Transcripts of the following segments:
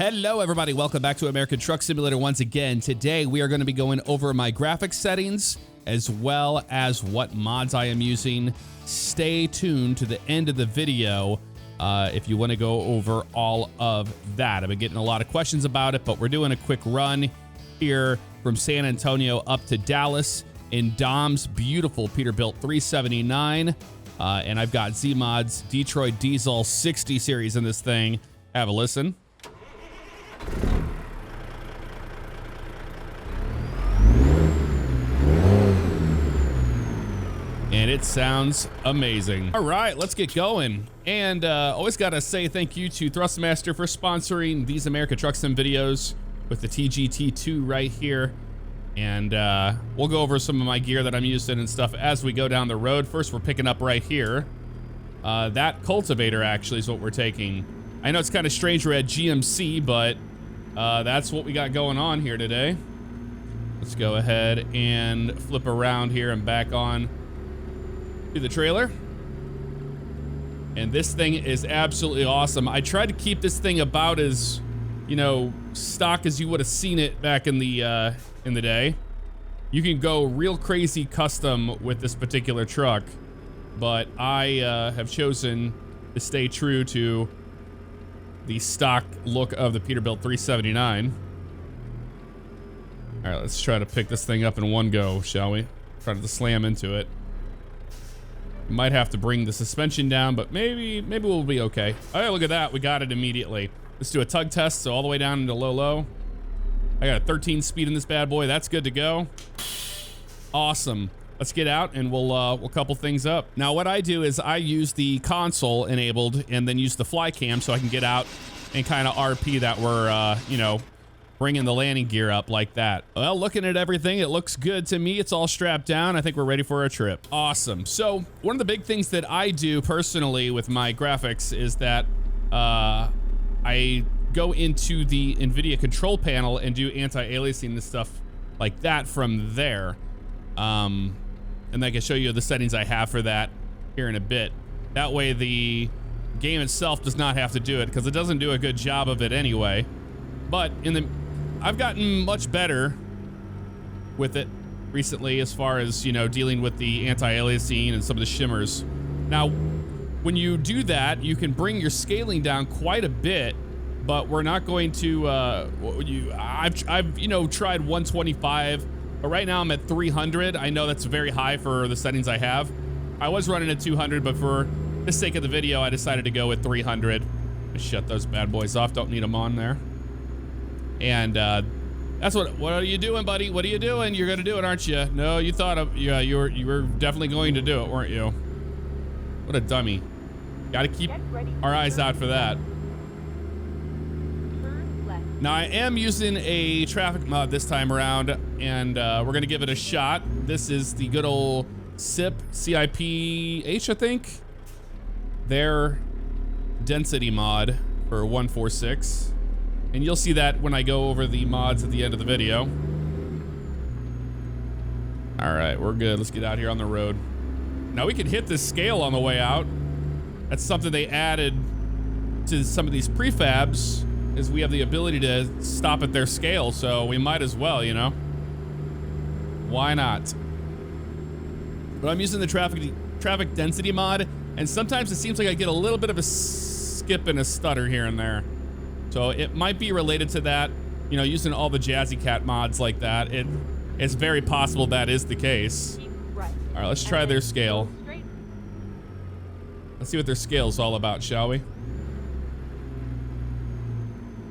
Hello everybody, welcome back to American Truck Simulator once again. Today we are going to be going over my graphics settings as well as what mods I am using. Stay tuned to the end of the video if you want to go over all of that. I've been getting a lot of questions about it, but we're doing a quick run here from San Antonio up to Dallas in Dom's beautiful Peterbilt 379. And I've got Z-Mod's Detroit Diesel 60 series in this thing. Have a listen. And it sounds amazing. All right, let's get going. And always gotta say thank you to Thrustmaster for sponsoring these American Truck Sim videos with the TGT2 right here. And we'll go over some of my gear that I'm using and stuff as we go down the road. First, we're picking up right here. That cultivator actually is what we're taking. I know it's kind of strange we're at GMC, but that's what we got going on here today. Let's go ahead and flip around here and back on to the trailer. And this thing is absolutely awesome. I tried to keep this thing about as, you know, stock as you would have seen it back in the day. You can go real crazy custom with this particular truck, but I have chosen to stay true to the stock look of the Peterbilt 379. All right, let's try to pick this thing up in one go, shall we? Try to slam into it. Might have to bring the suspension down, but maybe we'll be okay. Oh, yeah, look at that. We got it immediately. Let's do a tug test, so all the way down into low. I got a 13 speed in this bad boy. That's good to go. Awesome. Let's get out and we'll couple things up. Now, what I do is I use the console enabled and then use the fly cam so I can get out and kind of RP that we're, you know, bringing the landing gear up like that. Well, looking at everything, it looks good to me. It's all strapped down. I think we're ready for a trip. Awesome. So one of the big things that I do personally with my graphics is that I go into the NVidia control panel and do anti-aliasing and stuff like that from there. And I can show you the settings I have for that here in a bit. That way the game itself does not have to do it because it doesn't do a good job of it anyway. But I've gotten much better with it recently as far as, you know, dealing with the anti-aliasing and some of the shimmers. Now, when you do that, you can bring your scaling down quite a bit, but we're not going to, I've you know, tried 125, but right now I'm at 300. I know that's very high for the settings I have. I was running at 200, but for the sake of the video, I decided to go with 300. Just shut those bad boys off. Don't need them on there. And that's what are you doing, buddy? What are you doing? You're gonna do it, aren't you? No, you thought of, yeah, you were definitely going to do it, weren't you? What a dummy. Gotta keep our eyes out for that. Now, I am using a traffic mod this time around, and we're going to give it a shot. This is the good old CIPH, I think. Their density mod for 146. And you'll see that when I go over the mods at the end of the video. All right, we're good. Let's get out here on the road. Now, we can hit this scale on the way out. That's something they added to some of these prefabs. Is we have the ability to stop at their scale, so we might as well, you know? Why not? But I'm using the traffic density mod, and sometimes it seems like I get a little bit of a skip and a stutter here and there. So it might be related to that, you know, using all the Jazzy Cat mods like that. It's very possible that is the case. All right, let's try their scale. Let's see what their scale is all about, shall we?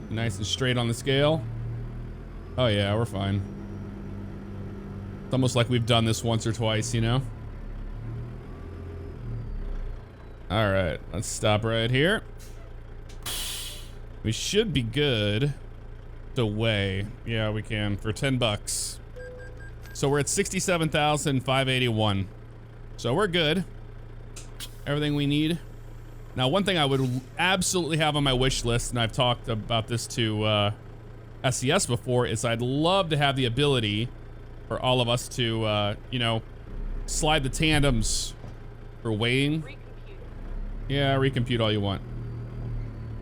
Nice and straight on the scale. Oh yeah, we're fine. It's almost like we've done this once or twice, you know? All right, let's stop right here. We should be good to weigh. Yeah, we can for 10 bucks. So we're at 67,581. So we're good. Everything we need. Now, one thing I would absolutely have on my wish list, and I've talked about this to SES before, is I'd love to have the ability for all of us to, you know, slide the tandems for weighing. Yeah, recompute all you want.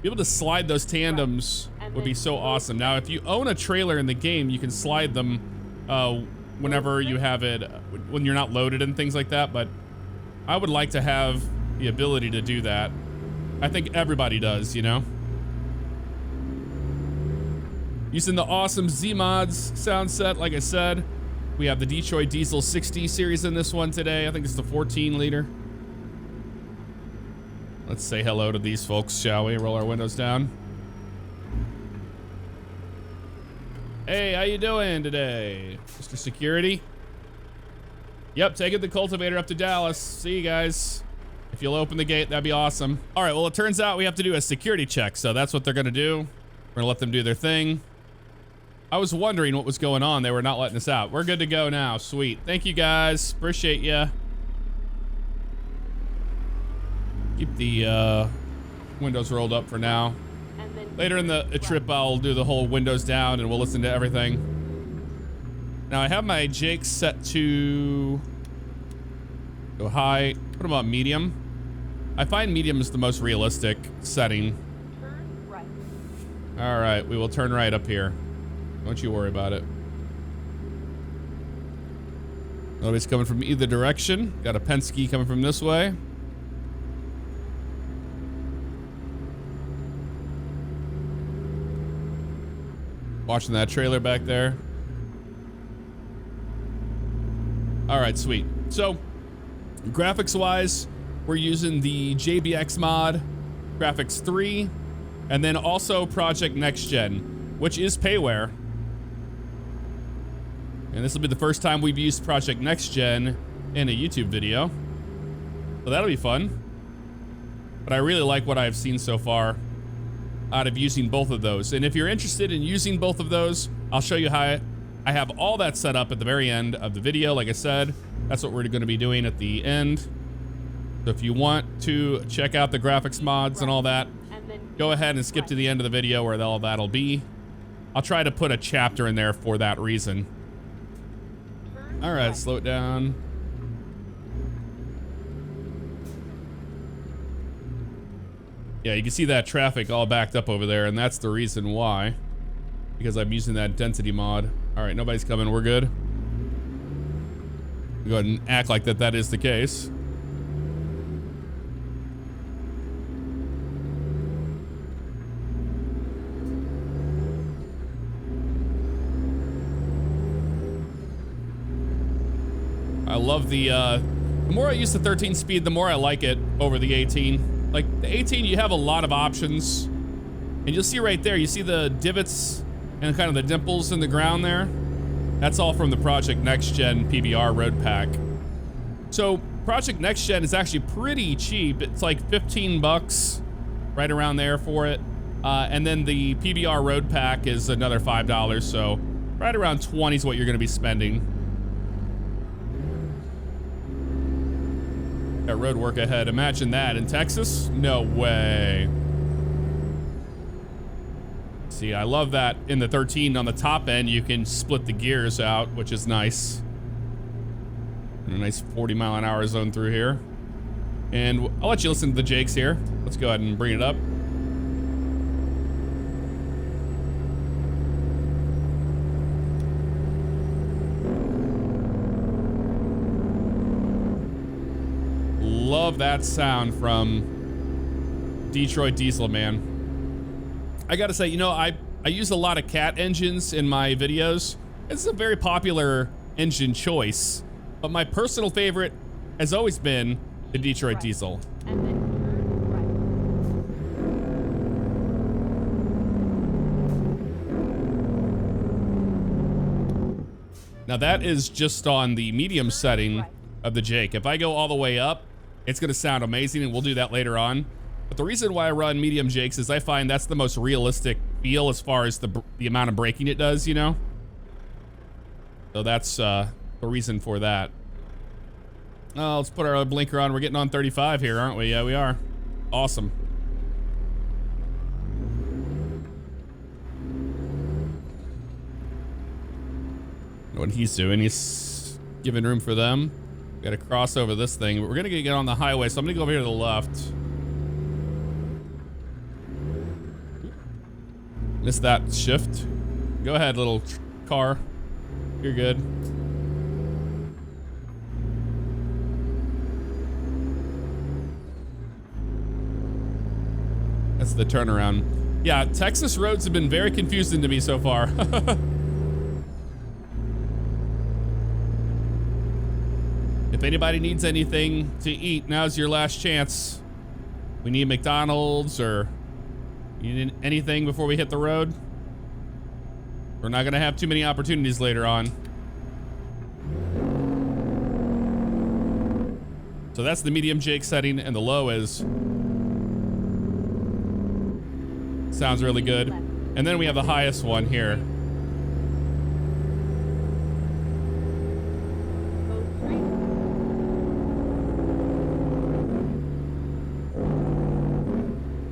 Be able to slide those tandems would be so awesome. Now, if you own a trailer in the game, you can slide them whenever you have it, when you're not loaded and things like that, but I would like to have the ability to do that. I think everybody does, you know? Using the awesome Z-Mods sound set, like I said. We have the Detroit Diesel 60 series in this one today. I think it's the 14 liter. Let's say hello to these folks, shall we? Roll our windows down. Hey, how you doing today, Mr. Security? Yep, taking the cultivator up to Dallas. See you guys. If you'll open the gate, that'd be awesome. All right, well, it turns out we have to do a security check, so that's what they're gonna do. We're gonna let them do their thing. I was wondering what was going on. They were not letting us out. We're good to go now. Sweet. Thank you, guys. Appreciate ya. Keep the windows rolled up for now. Later in the trip, I'll do the whole windows down and we'll listen to everything. Now, I have my Jake set to go high. Put them on medium. I find medium is the most realistic setting. Turn right. All right, we will turn right up here. Don't you worry about it. Nobody's coming from either direction. Got a Penske coming from this way. Watching that trailer back there. All right, sweet. So, graphics-wise, we're using the JBX mod, Graphics 3, and then also Project Next Gen, which is payware. And this will be the first time we've used Project Next Gen in a YouTube video. So that'll be fun. But I really like what I've seen so far out of using both of those. And if you're interested in using both of those, I'll show you how I have all that set up at the very end of the video. Like I said, that's what we're going to be doing at the end. So if you want to check out the graphics mods and all that, go ahead and skip to the end of the video where all that'll be. I'll try to put a chapter in there for that reason. All right, slow it down. Yeah, you can see that traffic all backed up over there, and that's the reason why. Because I'm using that density mod. All right, nobody's coming. We're good. Go ahead and act like that is the case. I love the more I use the 13 speed, the more I like it over the 18. Like the 18, you have a lot of options. And you'll see right there, you see the divots and kind of the dimples in the ground there. That's all from the Project Next Gen PBR road pack. So Project Next Gen is actually pretty cheap. It's like 15 bucks, right around there for it. And then the PBR road pack is another $5. So right around 20 is what you're gonna be spending. Got road work ahead. Imagine that in Texas? No way. See, I love that in the 13 on the top end, you can split the gears out, which is nice. And a nice 40-mile-an-hour zone through here. And I'll let you listen to the Jakes here. Let's go ahead and bring it up. Love that sound from Detroit Diesel, man. I gotta say, you know, I use a lot of cat engines in my videos. It's a very popular engine choice, but my personal favorite has always been the Detroit Diesel. And then turn right. Now that is just on the medium setting of the Jake. If I go all the way up, it's gonna sound amazing, and we'll do that later on. But the reason why I run medium Jakes is I find that's the most realistic feel as far as the amount of braking it does, you know? So that's the reason for that. Oh, let's put our blinker on. We're getting on 35 here, aren't we? Yeah, we are. Awesome. Know what he's doing. He's giving room for them. Got to cross over this thing. We're gonna get on the highway, so I'm gonna go over here to the left. Missed that shift. Go ahead, little car. You're good. That's the turnaround. Yeah, Texas roads have been very confusing to me so far. If anybody needs anything to eat, now's your last chance. We need McDonald's or you need anything before we hit the road. We're not gonna have too many opportunities later on. So that's the medium Jake setting, and the low is... Sounds really good. And then we have the highest one here.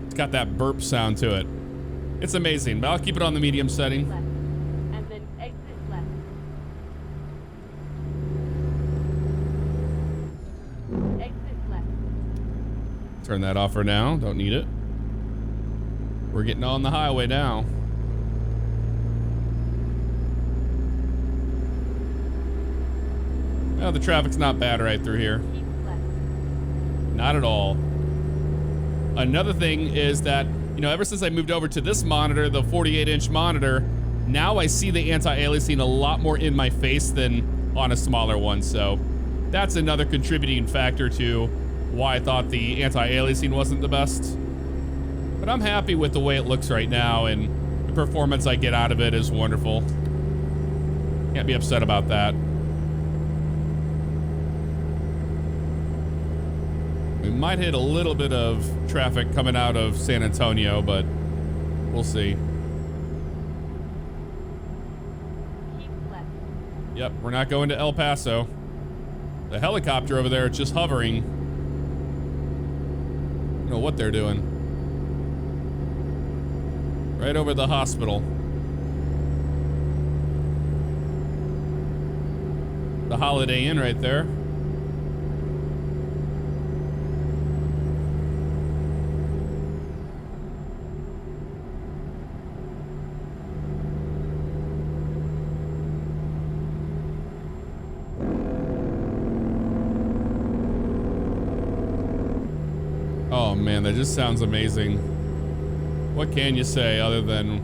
It's got that burp sound to it. It's amazing, but I'll keep it on the medium setting. And then exit left. Exit left. Turn that off for now. Don't need it. We're getting on the highway now. Well, the traffic's not bad right through here. Keep left. Not at all. Another thing is that, you know, ever since I moved over to this monitor, the 48-inch monitor, now I see the anti-aliasing a lot more in my face than on a smaller one. So that's another contributing factor to why I thought the anti-aliasing wasn't the best. But I'm happy with the way it looks right now, and the performance I get out of it is wonderful. Can't be upset about that. We might hit a little bit of traffic coming out of San Antonio, but we'll see. Keep left. Yep, we're not going to El Paso. The helicopter over there is just hovering. I don't know what they're doing. Right over the hospital. The Holiday Inn right there. Oh man, that just sounds amazing. What can you say other than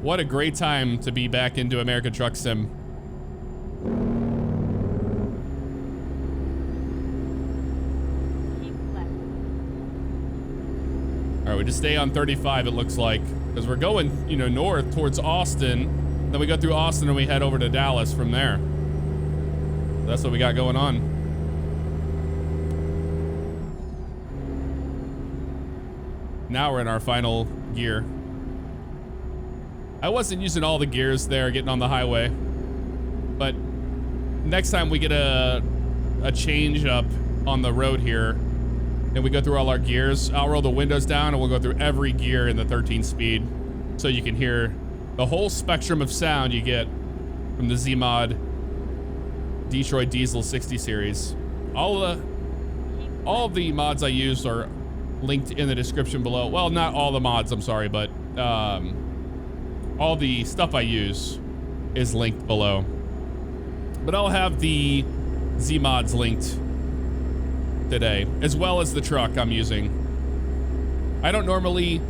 what a great time to be back into American Truck Sim. Keep left. All right, we just stay on 35, it looks like, because we're going, you know, north towards Austin. Then we go through Austin and we head over to Dallas from there. That's what we got going on. Now we're in our final gear. I wasn't using all the gears there getting on the highway, but next time we get a change up on the road here and we go through all our gears, I'll roll the windows down and we'll go through every gear in the 13 speed so you can hear the whole spectrum of sound you get from the Z-Mod Detroit Diesel 60 series. All of the mods I used are linked in the description below. Well, not all the mods, I'm sorry, but all the stuff I use is linked below. But I'll have the Z-mods linked today, as well as the truck I'm using. I don't normally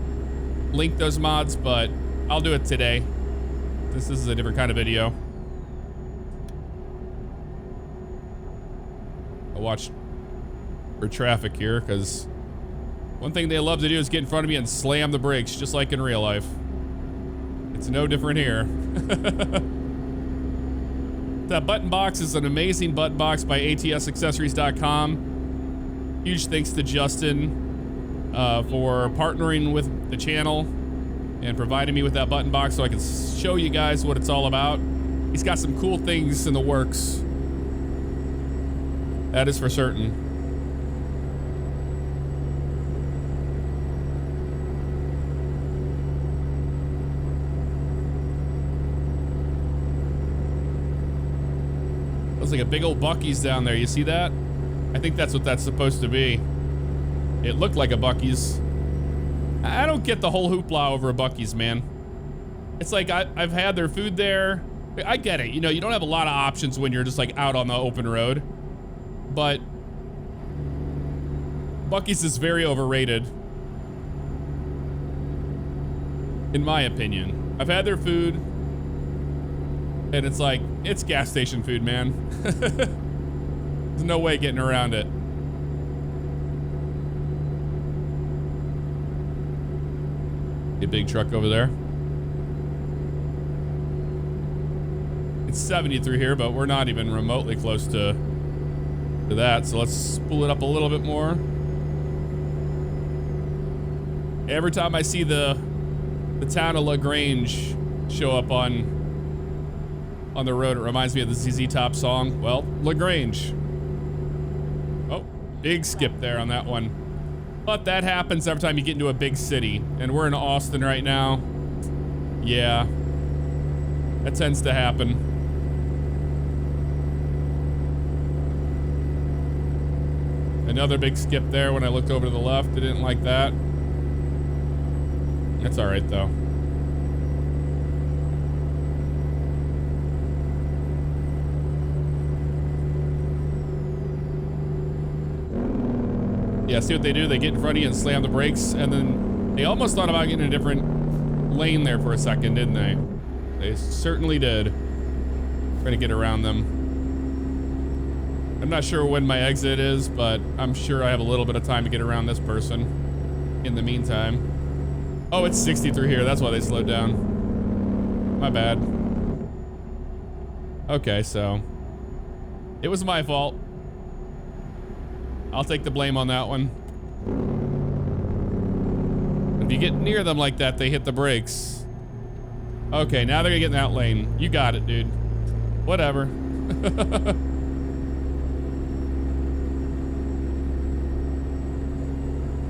link those mods, but I'll do it today. This is a different kind of video. I'll watch for traffic here, because one thing they love to do is get in front of me and slam the brakes, just like in real life. It's no different here. That button box is an amazing button box by ATSaccessories.com. Huge thanks to Justin for partnering with the channel and providing me with that button box so I can show you guys what it's all about. He's got some cool things in the works. That is for certain. Looks like a big old Buc-ee's down there. You see that? I think that's what that's supposed to be. It looked like a Buc-ee's. I don't get the whole hoopla over a Buc-ee's, man. It's like I've had their food there. I get it. You know, you don't have a lot of options when you're just like out on the open road. But Buc-ee's is very overrated. In my opinion. I've had their food. And it's like, it's gas station food, man. There's no way getting around it. A big truck over there. It's 70 through here, but we're not even remotely close to that. So let's spool it up a little bit more. Every time I see the town of LaGrange show up on the road, it reminds me of the ZZ Top song. Well, LaGrange. Oh, big skip there on that one. But that happens every time you get into a big city. And we're in Austin right now. Yeah. That tends to happen. Another big skip there when I looked over to the left. I didn't like that. That's all right, though. Yeah, see what they do? They get in front of you and slam the brakes, and then they almost thought about getting a different lane there for a second, didn't they? They certainly did. Trying to get around them. I'm not sure when my exit is, but I'm sure I have a little bit of time to get around this person in the meantime. Oh, it's 60 through here. That's why they slowed down. My bad. Okay, so it was my fault. I'll take the blame on that one. If you get near them like that, they hit the brakes. Okay, now they're gonna get in that lane. You got it, dude. Whatever.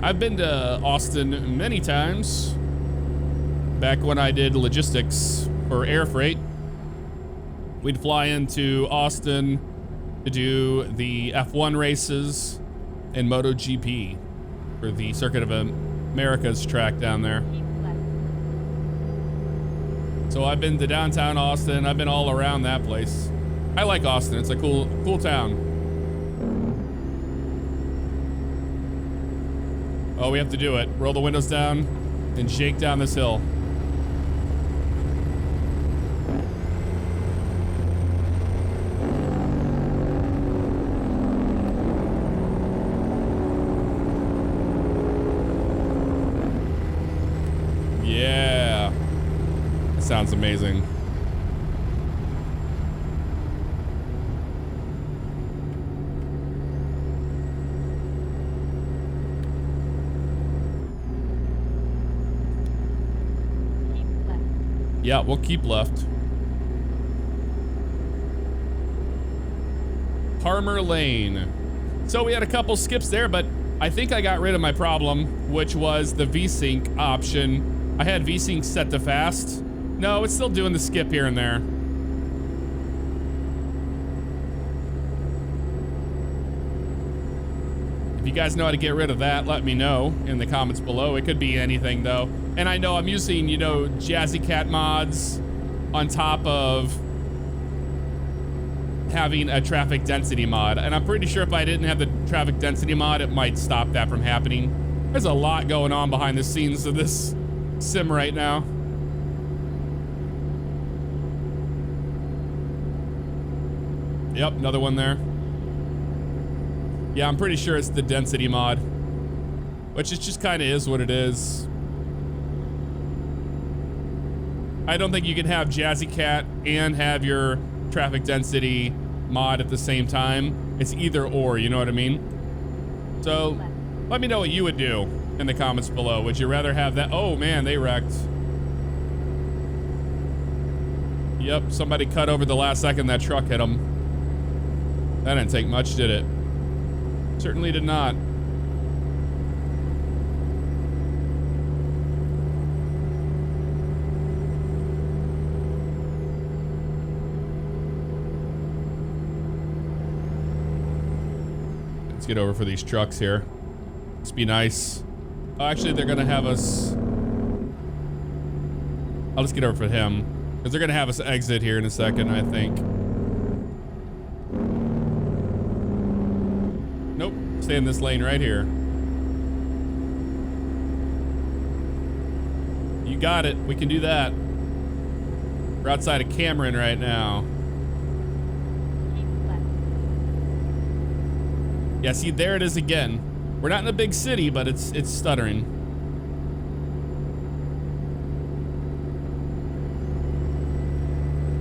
I've been to Austin many times. Back when I did logistics for air freight. We'd fly into Austin to do the F1 races and MotoGP for the Circuit of America's track down there. So I've been to downtown Austin. I've been all around that place. I like Austin. It's a cool town. Oh, we have to do it. Roll the windows down and shake down this hill. Yeah. That sounds amazing. Yeah, we'll keep left. Palmer Lane. So we had a couple skips there, but I think I got rid of my problem, which was the VSync option. I had VSync set to fast. No, it's still doing the skip here and there. If you guys know how to get rid of that, let me know in the comments below. It could be anything, though. And I know I'm using, you know, Jazzy Cat mods on top of having a traffic density mod. And I'm pretty sure if I didn't have the traffic density mod, it might stop that from happening. There's a lot going on behind the scenes of this sim right now. Yep, another one there. Yeah, I'm pretty sure it's the density mod, which it just kind of is what it is. I don't think you can have Jazzy Cat and have your traffic density mod at the same time. It's either or, you know what I mean? So let me know what you would do in the comments below. Would you rather have that? Oh man, they wrecked. Yep, somebody cut over the last second that truck hit them. That didn't take much, did it? Certainly did not. Let's get over for these trucks here. Let's be nice. Oh, actually, they're gonna have us. I'll just get over for him. Because they're going to have us exit here in a second, I think. Nope. Stay in this lane right here. You got it. We can do that. We're outside of Cameron right now. Yeah, see, there it is again. We're not in a big city, but it's stuttering.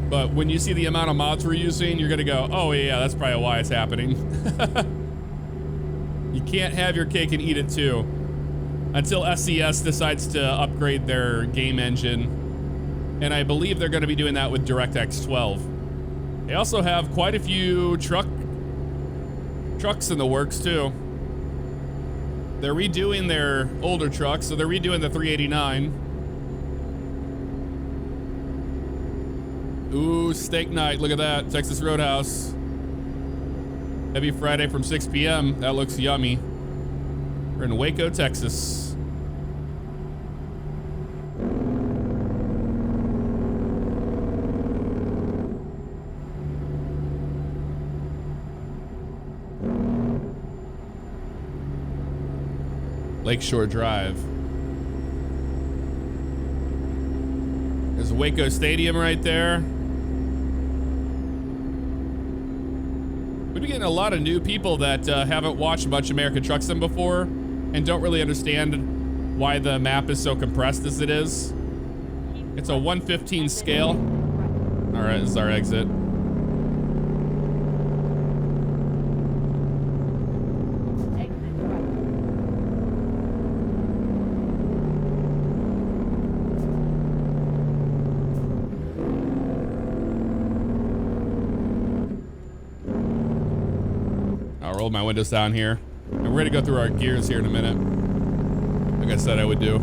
But when you see the amount of mods we're using, you're gonna go, oh yeah, that's probably why it's happening. You can't have your cake and eat it too. Until SCS decides to upgrade their game engine. And I believe they're gonna be doing that with DirectX 12. They also have quite a few trucks in the works too. They're redoing their older trucks, so they're redoing the 389. Ooh, steak night, look at that, Texas Roadhouse. Heavy Friday from 6 p.m. That looks yummy. We're in Waco, Texas. Lakeshore Drive. There's Waco Stadium right there. We've been getting a lot of new people that haven't watched much American Truck Sim before and don't really understand why the map is so compressed as it is. It's a 1/15 scale. All right, this is our exit. Roll my windows down here. And we're gonna go through our gears here in a minute. Like I said I would do.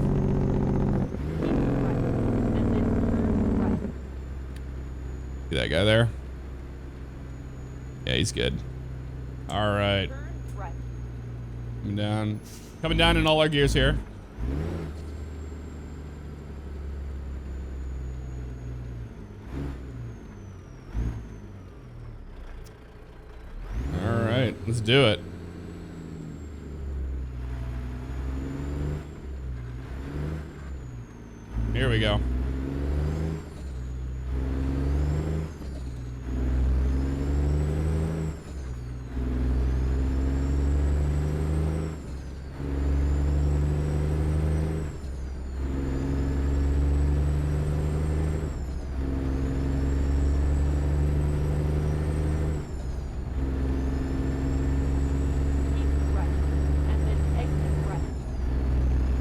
See that guy there? Yeah, he's good. All right. Coming down in all our gears here. All right, let's do it. Here we go.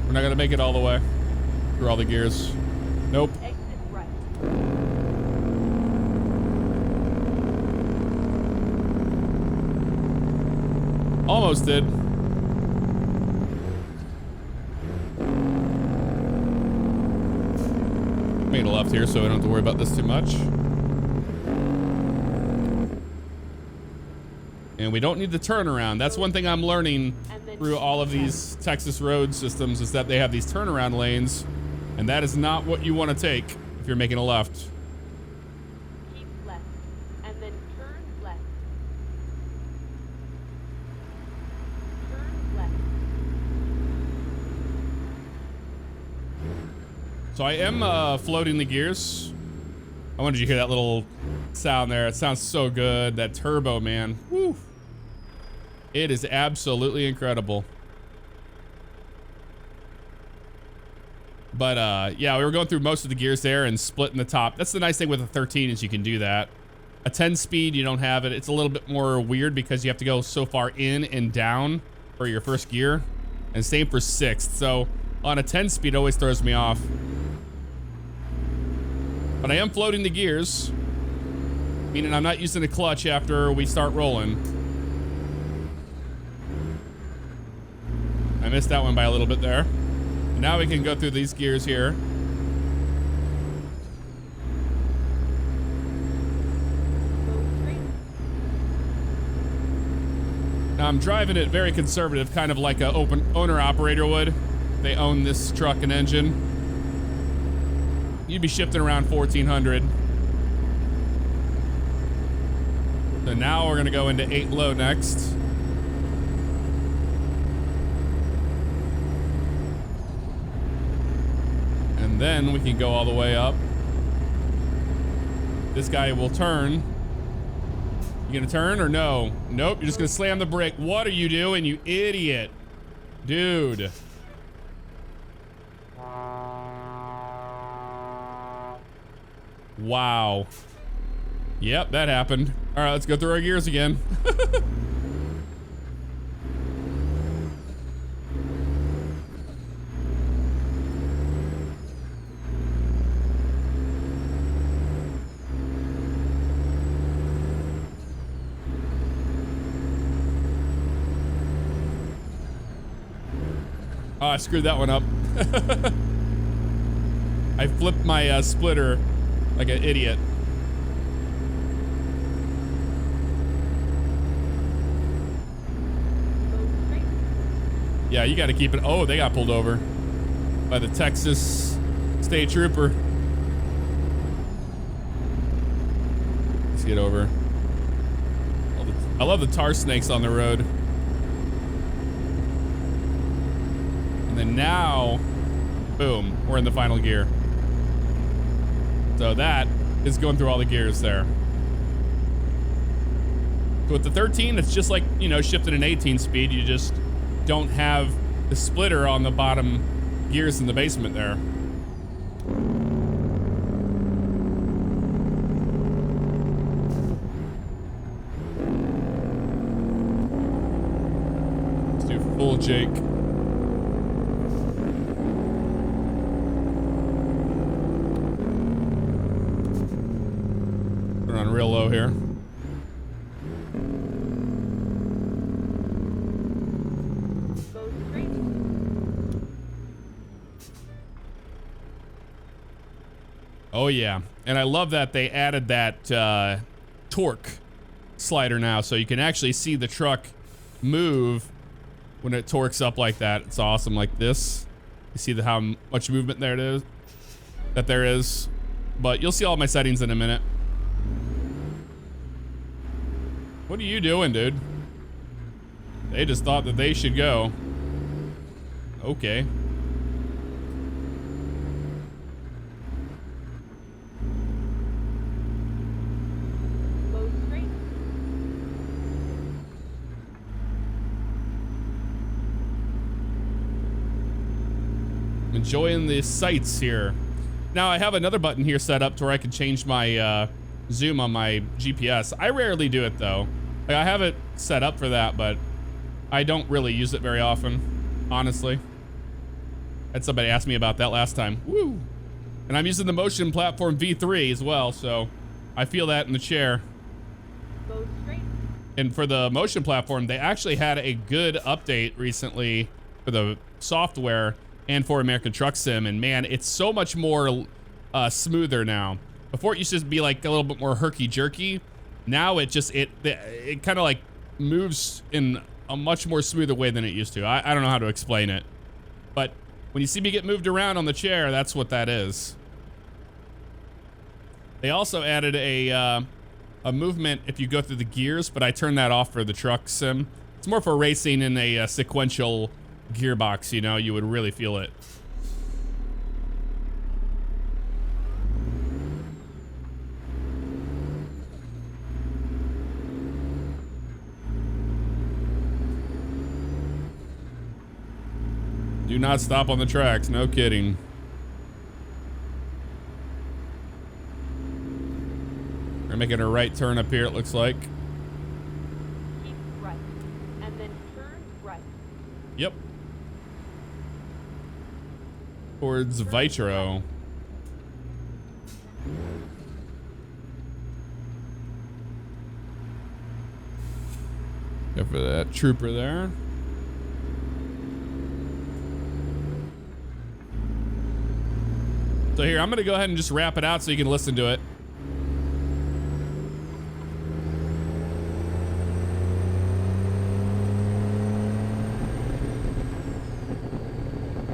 We're not gonna make it all the way through all the gears. Nope. Exit right. Almost did. Made a left here so I don't have to worry about this too much. And we don't need the turnaround. That's one thing I'm learning through all of these Texas road systems is that they have these turnaround lanes, and that is not what you want to take if you're making a left. Keep left, and then turn left. Turn left. So I am floating the gears. I wanted you to hear that little sound there. It sounds so good. That turbo, man. Woo. It is absolutely incredible. But yeah, we were going through most of the gears there and splitting the top. That's the nice thing with a 13 is you can do that. A 10 speed, you don't have it. It's a little bit more weird because you have to go so far in and down for your first gear. And same for 6th. So on a 10 speed, it always throws me off. But I am floating the gears, meaning I'm not using the clutch after we start rolling. I missed that one by a little bit there. Now we can go through these gears here. Now I'm driving it very conservative, kind of like a open owner operator would. They own this truck and engine. you'd be shifting around 1400. So now we're gonna go into 8 low next. And then we can go all the way up. This guy will turn. You gonna turn or no? Nope, you're just gonna slam the brake. What are you doing, you idiot? Dude. Wow. Yep, that happened. All right, let's go through our gears again. Oh, I screwed that one up. I flipped my splitter like an idiot. Yeah, you got to keep it. Oh, they got pulled over by the Texas State Trooper. Let's get over. I love the tar snakes on the road. And then now, boom, we're in the final gear. So that is going through all the gears there. So with the 13, it's just like, you know, shifting an 18 speed. You just don't have the splitter on the bottom gears in the basement there. Let's do full Jake. Put it on real low here. Oh yeah, and I love that they added that torque slider now, so you can actually see the truck move when it torques up like that. It's awesome, like this. You see how much movement there is. But you'll see all my settings in a minute. What are you doing, dude? They just thought that they should go. Okay. Enjoying the sights here. Now I have another button here set up to where I can change my zoom on my GPS. I rarely do it though. Like, I have it set up for that, but I don't really use it very often, honestly. Had somebody ask me about that last time. Woo! And I'm using the Motion Platform V3 as well, so I feel that in the chair. Go straight. And for the Motion Platform, they actually had a good update recently for the software and for American Truck Sim, and man, it's so much more smoother now. Before it used to be like a little bit more herky-jerky. Now it just, it kind of like moves in a much more smoother way than it used to. I don't know how to explain it. But when you see me get moved around on the chair, that's what that is. They also added a movement if you go through the gears, but I turned that off for the Truck Sim. It's more for racing in a sequential gearbox, you know, you would really feel it. Do not stop on the tracks, no kidding. We're making a right turn up here, it looks like. Keep right, and then turn right. Yep. Towards Vitro. Go for that trooper there. So here, I'm gonna go ahead and just wrap it out so you can listen to it.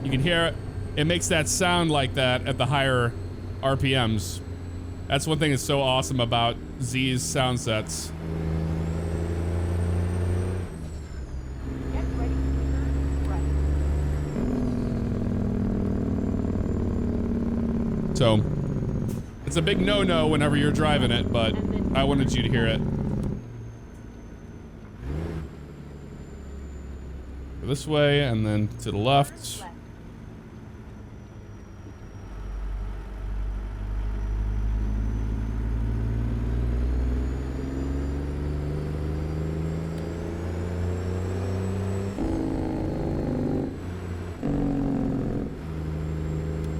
You can hear it. It makes that sound like that at the higher RPMs. That's one thing that's so awesome about Z's sound sets. Get ready to turn right. So, it's a big no-no whenever you're driving it, but I wanted you to hear it. This way, and then to the left.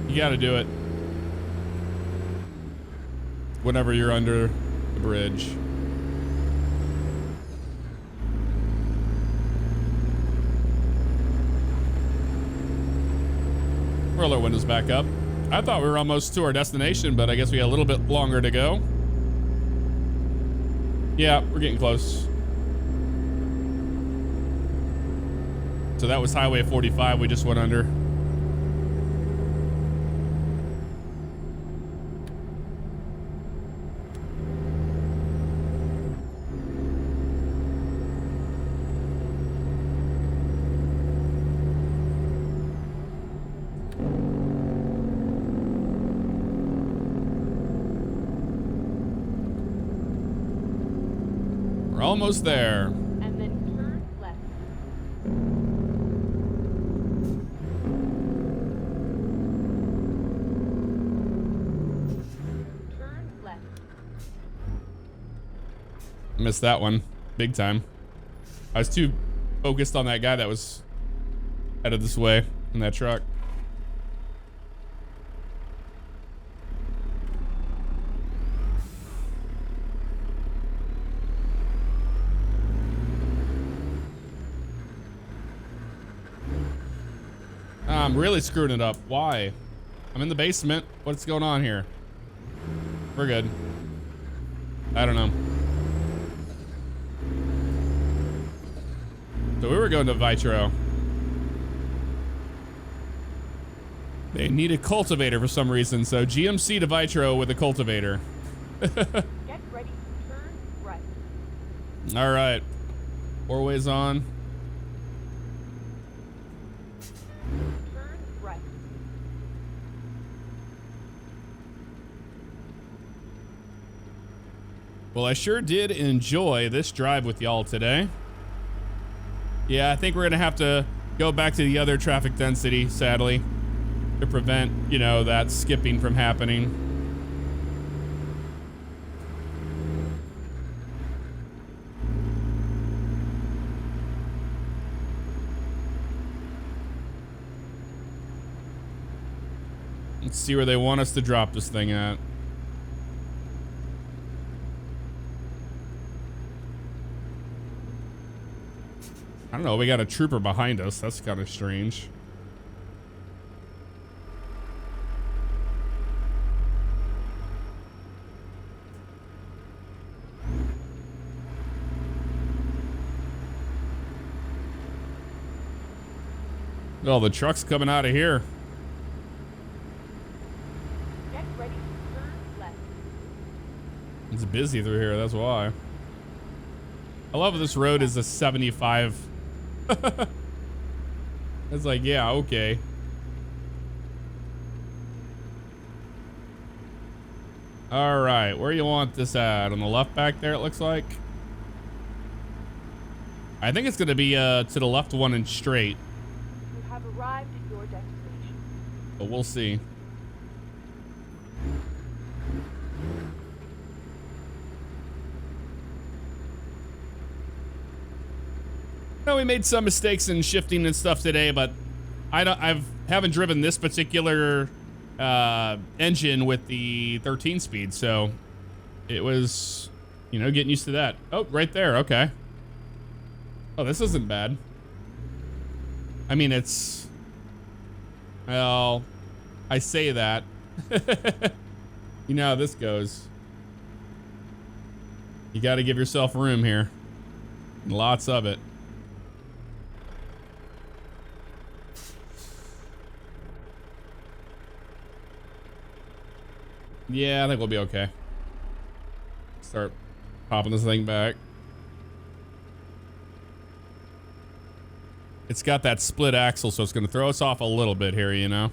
You gotta do it whenever you're under the bridge. Roll our windows back up. I thought we were almost to our destination, but I guess we got a little bit longer to go. Yeah, we're getting close. So that was Highway 45 we just went under. Almost there. And then turn left. Turn left. Missed that one big time. I was too focused on that guy that was headed this way in that truck. I'm really screwing it up. Why? I'm in the basement. What's going on here? We're good. I don't know. So we were going to Vitro. They need a cultivator for some reason, so GMC to Vitro with a cultivator. Get ready to turn right. All right. 4 ways on. Turn right. Well, I sure did enjoy this drive with y'all today. Yeah, I think we're gonna have to go back to the other traffic density, sadly, to prevent, you know, that skipping from happening. Let's see where they want us to drop this thing at. I don't know, we got a trooper behind us. That's kind of strange. Oh, the truck's coming out of here. Get ready to turn left. It's busy through here, that's why. I love this road is a 75. It's like, yeah, okay. All right, where you want this at? On the left back there, it looks like. I think it's gonna be to the left one and straight. You have arrived at your destination. But we'll see. No, we made some mistakes in shifting and stuff today, but I haven't driven this particular engine with the 13 speed, so it was, you know, getting used to that. Oh, right there. Okay. Oh, this isn't bad. I mean, it's, well, I say that. You know how this goes. You got to give yourself room here. Lots of it. Yeah, I think we'll be okay. Start popping this thing back. It's got that split axle, so it's going to throw us off a little bit here, you know?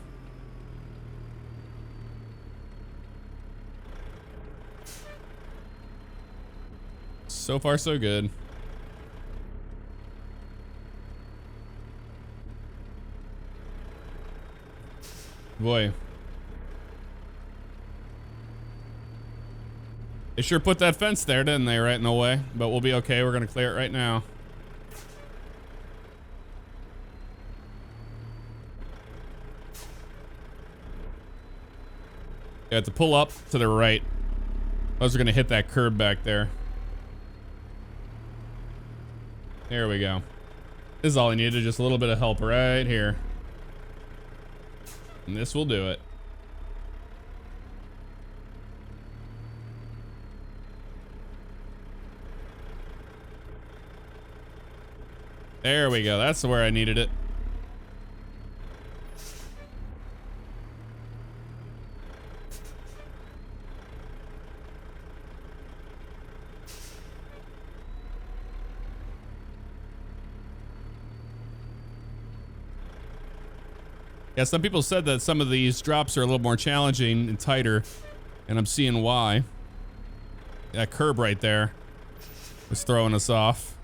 So far, so good. Boy. They sure put that fence there, didn't they, right in the way? But we'll be okay. We're going to clear it right now. You have to pull up to the right. Those are going to hit that curb back there. There we go. This is all I needed, just a little bit of help right here. And this will do it. There we go. That's where I needed it. Yeah, some people said that some of these drops are a little more challenging and tighter, and I'm seeing why. That curb right there was throwing us off.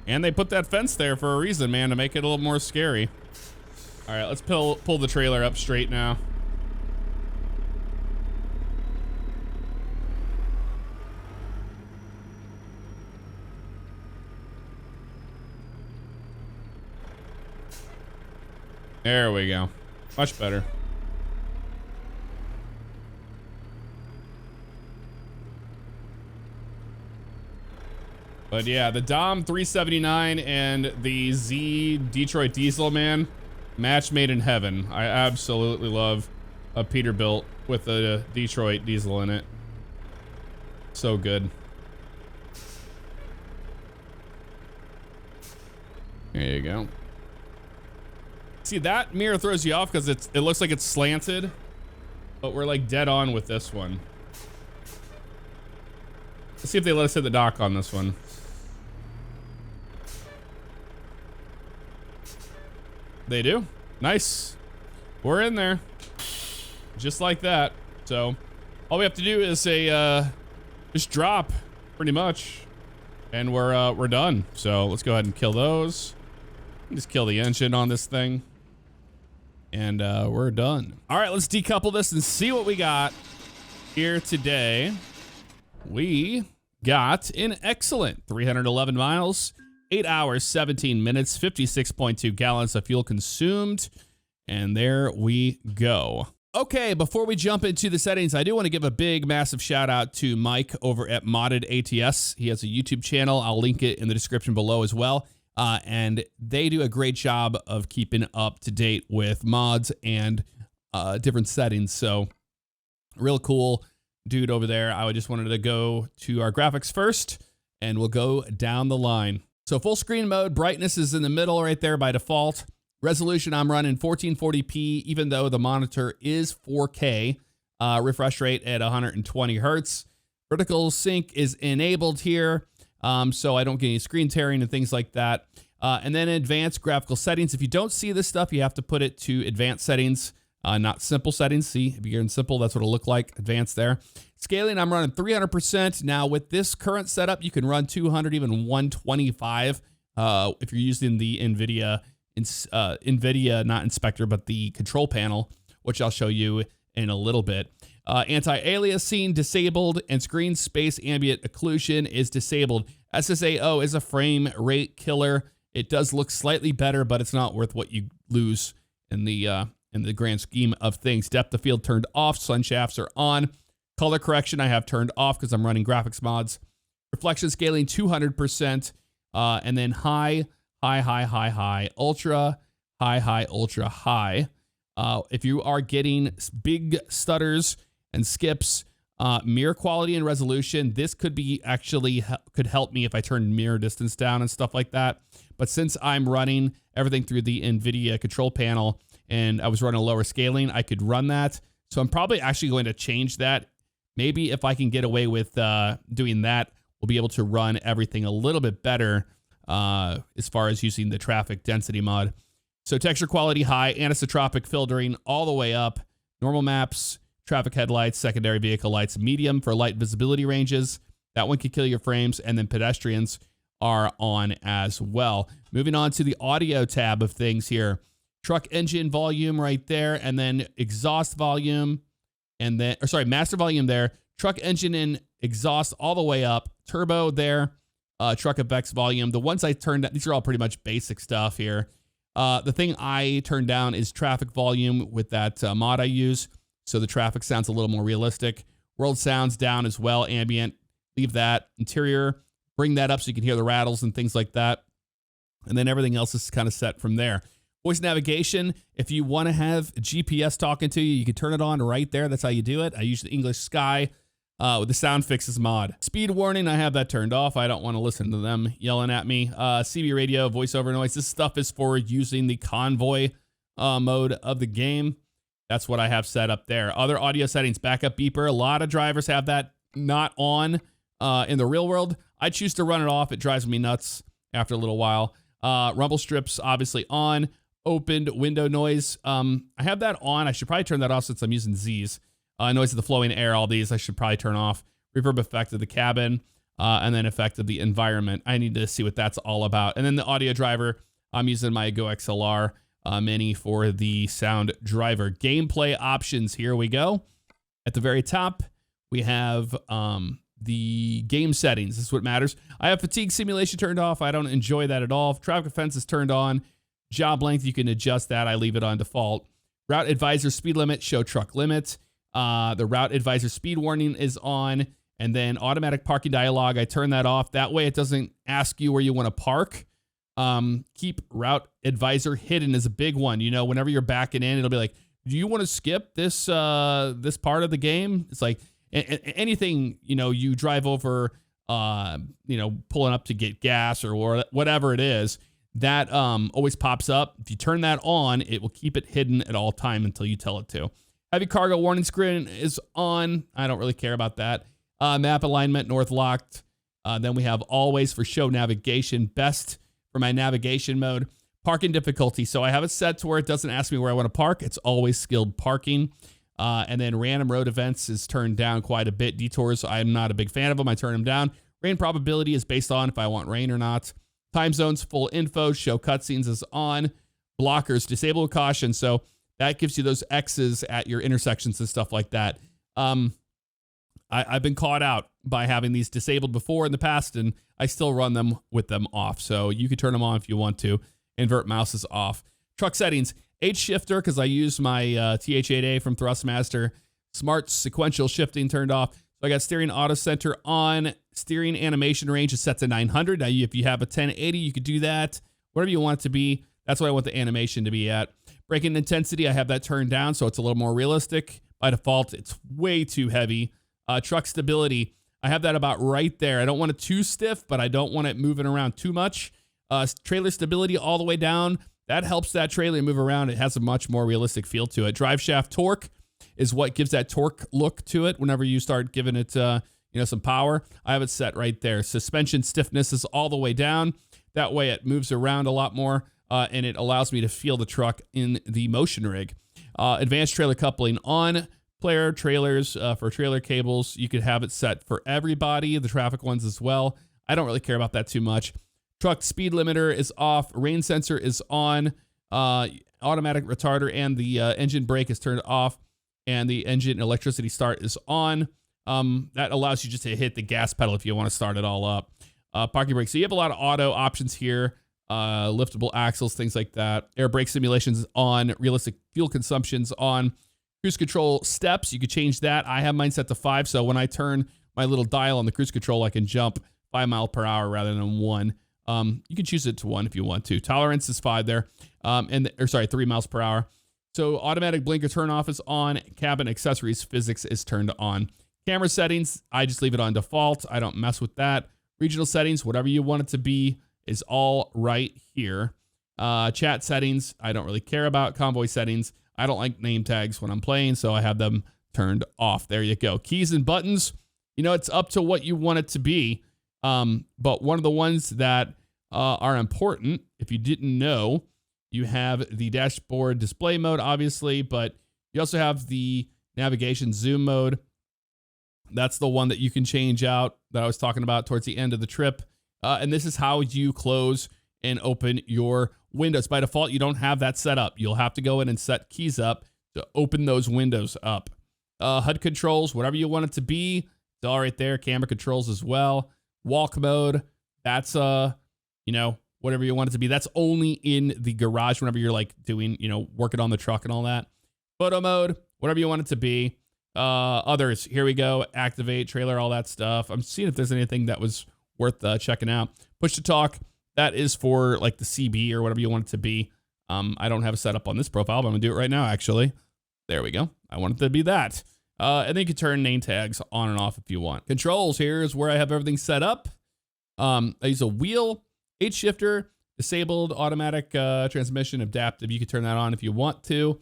And they put that fence there for a reason, man, to make it a little more scary. All right, let's pull the trailer up straight now. There we go. Much better. But yeah, the Dom 379 and the Z Detroit Diesel, man, match made in heaven. I absolutely love a Peterbilt with a Detroit Diesel in it. So good. There you go. See, that mirror throws you off because it looks like it's slanted, but we're like dead on with this one. Let's see if they let us hit the dock on this one. They do. Nice. We're in there. Just like that. So all we have to do is just drop pretty much, and we're done. So let's go ahead and kill those. Just kill the engine on this thing. And we're done. All right, let's decouple this and see what we got here today. We got an excellent 311 miles, 8 hours, 17 minutes, 56.2 gallons of fuel consumed. And there we go. Okay, before we jump into the settings, I do want to give a big, massive shout out to Mike over at Modded ATS. He has a YouTube channel. I'll link it in the description below as well. And they do a great job of keeping up to date with mods and different settings. So real cool dude over there. I just wanted to go to our graphics first, and we'll go down the line. So full screen mode, brightness is in the middle right there by default. Resolution, I'm running 1440p, even though the monitor is 4K. Refresh rate at 120 hertz. Vertical sync is enabled here. So I don't get any screen tearing and things like that. And then advanced graphical settings. If you don't see this stuff, you have to put it to advanced settings, not simple settings. See, if you're in simple, that's what it'll look like. Advanced there. Scaling, I'm running 300%. Now with this current setup, you can run 200, even 125 if you're using the NVidia, not inspector, but the control panel, which I'll show you in a little bit. Anti-aliasing disabled, and screen space ambient occlusion is disabled. SSAO is a frame rate killer. It does look slightly better, but it's not worth what you lose in the grand scheme of things. Depth of field turned off. Sun shafts are on. Color correction I have turned off because I'm running graphics mods. Reflection scaling 200%, and then high, ultra, high, ultra, high. If you are getting big stutters and skips, mirror quality and resolution, this could be actually could help me if I turn mirror distance down and stuff like that. But since I'm running everything through the NVIDIA control panel and I was running lower scaling, I could run that. So I'm probably actually going to change that. Maybe if I can get away with doing that, we'll be able to run everything a little bit better as far as using the traffic density mod. So texture quality high, anisotropic filtering all the way up, normal maps, traffic headlights, secondary vehicle lights, medium for light visibility ranges. That one could kill your frames, and then pedestrians are on as well. Moving on to the audio tab of things here. Truck engine volume right there, and then exhaust volume, and then, or sorry, master volume there. Truck engine and exhaust all the way up. Turbo there. Truck effects volume. The ones I turned down, these are all pretty much basic stuff here. The thing I turned down is traffic volume with that mod I use. So the traffic sounds a little more realistic. World sounds down as well. Ambient, leave that. Interior, bring that up so you can hear the rattles and things like that. And then everything else is kind of set from there. Voice navigation, if you want to have GPS talking to you, you can turn it on right there. That's how you do it. I use the English Sky with the sound fixes mod. Speed warning, I have that turned off. I don't want to listen to them yelling at me. CB radio, voiceover noise. This stuff is for using the convoy mode of the game. That's what I have set up there. Other audio settings, backup beeper. A lot of drivers have that not on in the real world. I choose to run it off. It drives me nuts after a little while. Rumble strips, obviously on. Opened window noise. I have that on. I should probably turn that off since I'm using Z's. Noise of the flowing air, all these I should probably turn off. Reverb effect of the cabin, and then effect of the environment. I need to see what that's all about. And then the audio driver, I'm using my Go XLR Mini for the sound driver. Gameplay options, here we go. At the very top, we have the game settings. This is what matters. I have fatigue simulation turned off. I don't enjoy that at all. Traffic offense is turned on. Job length, you can adjust that. I leave it on default. Route advisor speed limit, show truck limit. The route advisor speed warning is on. And then automatic parking dialog, I turn that off. That way it doesn't ask you where you want to park. Keep route advisor hidden is a big one. You know, whenever you're backing in, it'll be like, do you want to skip this this part of the game? It's like anything, you know, you drive over, you know, pulling up to get gas or whatever it is. That always pops up. If you turn that on, it will keep it hidden at all time until you tell it to. Heavy cargo warning screen is on. I don't really care about that. Map alignment, north locked. Then we have always for show navigation. Best for my navigation mode. Parking difficulty. So I have it set to where it doesn't ask me where I want to park. It's always skilled parking. And then random road events is turned down quite a bit. Detours, I'm not a big fan of them. I turn them down. Rain probability is based on if I want rain or not. Time zones, full info, show cutscenes is on. Blockers, disable with caution. So that gives you those X's at your intersections and stuff like that. I've been caught out by having these disabled before in the past, and I still run them with them off. So you can turn them on if you want to. Invert mouse is off. Truck settings, H shifter, because I use my TH8A from Thrustmaster. Smart sequential shifting turned off. So I got steering auto center on. Steering animation range is set to 900. Now, if you have a 1080, you could do that. Whatever you want it to be. That's what I want the animation to be at. Braking intensity, I have that turned down, so it's a little more realistic. By default, it's way too heavy. Truck stability, I have that about right there. I don't want it too stiff, but I don't want it moving around too much. Trailer stability all the way down. That helps that trailer move around. It has a much more realistic feel to it. Drive shaft torque is what gives that torque look to it whenever you start giving it you know, some power. I have it set right there. Suspension stiffness is all the way down. That way it moves around a lot more, and it allows me to feel the truck in the motion rig. Advanced trailer coupling on. Player trailers for trailer cables. You could have it set for everybody, the traffic ones as well. I don't really care about that too much. Truck speed limiter is off. Rain sensor is on. Automatic retarder and the engine brake is turned off. And the engine electricity start is on. That allows you just to hit the gas pedal if you want to start it all up. Parking brake. So you have a lot of auto options here. Liftable axles, things like that. Air brake simulations on. Realistic fuel consumptions on. Cruise control steps, you could change that. I have mine set to 5, so when I turn my little dial on the cruise control, I can jump 5 miles per hour rather than 1. You can choose it to 1 if you want to. Tolerance is 5 there, 3 miles per hour. So automatic blinker turn off is on. Cabin accessories physics is turned on. Camera settings, I just leave it on default. I don't mess with that. Regional settings, whatever you want it to be, is all right here. Chat settings, I don't really care about. Convoy settings, I don't like name tags when I'm playing, so I have them turned off. There you go. Keys and buttons, you know, it's up to what you want it to be. But one of the ones that are important, if you didn't know, you have the dashboard display mode, obviously, but you also have the navigation zoom mode. That's the one that you can change out that I was talking about towards the end of the trip. And this is how you close and open your windows. By default, you don't have that set up. You'll have to go in and set keys up to open those windows up. HUD controls, whatever you want it to be, it's all right there. Camera controls as well. Walk mode, that's, you know, whatever you want it to be. That's only in the garage whenever you're like doing, you know, working on the truck and all that. Photo mode, whatever you want it to be. Others, here we go. Activate, trailer, all that stuff. I'm seeing if there's anything that was worth checking out. Push to talk, that is for like the CB or whatever you want it to be. I don't have a setup on this profile, but I'm gonna do it right now, actually. There we go. I want it to be that. And then you can turn name tags on and off if you want. Controls, here is where I have everything set up. I use a wheel, H shifter, disabled, automatic transmission, adaptive. You can turn that on if you want to.